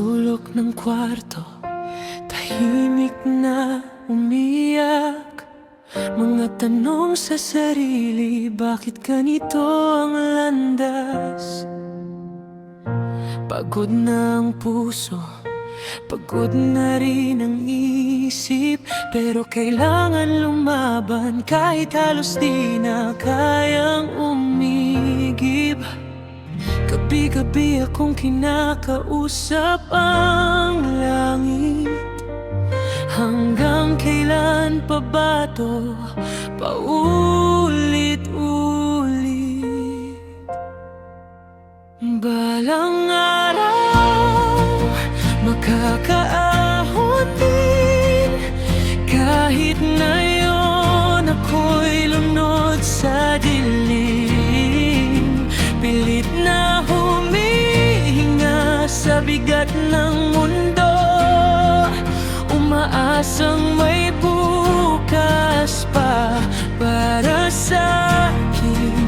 sulok ng kwarto, tahimik na umiyak. Mga tanong sa sarili, bakit ganito ang landas? Pagod na ang puso, pagod na rin ang isip, pero kailangan lumaban kahit halos di na kayang umigib. Gabi-gabi akong kinakausap ang langit. Hanggang kailan pa ba to paulit-ulit? Balang araw makakaahon din, kahit na yon ako'y lunod sa dilim. Pilit na humihinga sa bigat ng mundo, umaasang may bukas pa para sa'kin.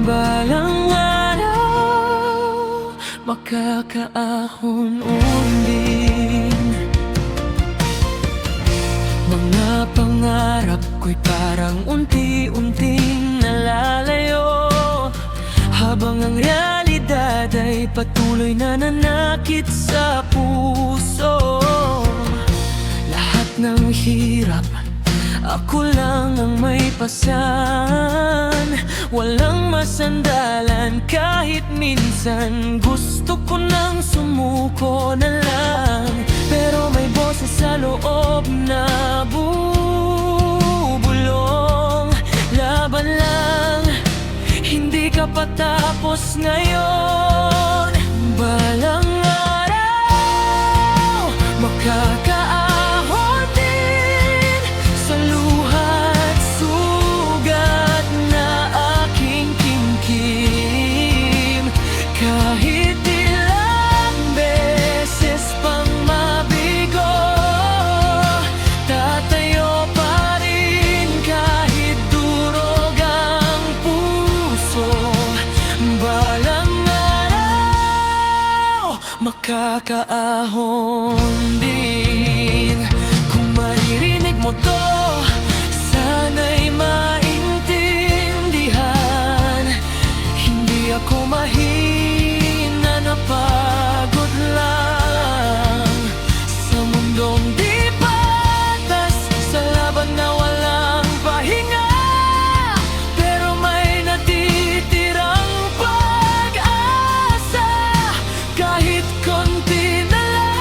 Balang araw makakaahon din. Mga pangarap ko'y parang unti-unting nalalayo, habang ang realidad ay patuloy na nanakit sa puso. Lahat ng hirap, ako lang ang may pasan. Walang masandalan kahit minsan gusto ko nang sumuko na lang. Pero may boses sa loob na bubulong, laban lang, hindi ka patapos ngayon. Balang araw makakaahon din sa luha't sugat na aking kimkim. Kahit ilang beses pang mabigo, tatayo pa rin kahit durog ang puso. Balang araw makakaahon din. Kung maririnig mo to, sana'y maintindihan. Hindi ako mahina na pagod lang sa mundong di patas, sa laban na walang pahinga. Pero may natitirang pag-asa, kahit konti na lang.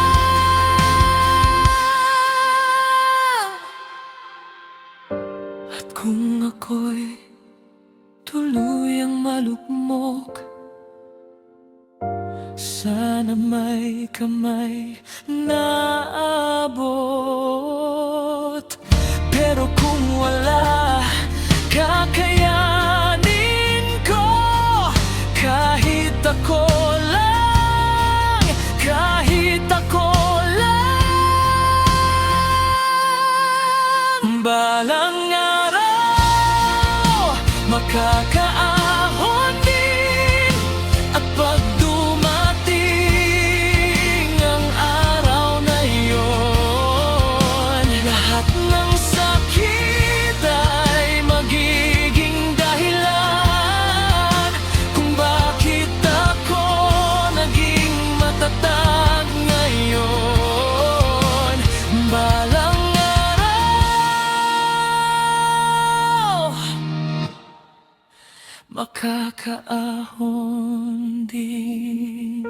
At kung ako'y tuluyang malugmok, sana may kamay na abot. Pero kung wala, kakayanin ko. Kahit ako lang, kahit ako lang. Balang araw makakaahon din. At pag dumating ang araw na yon, lahat ng sakit ay magiging dahilan kung bakit ako naging matatag ngayon. Balang araw makakaahon din.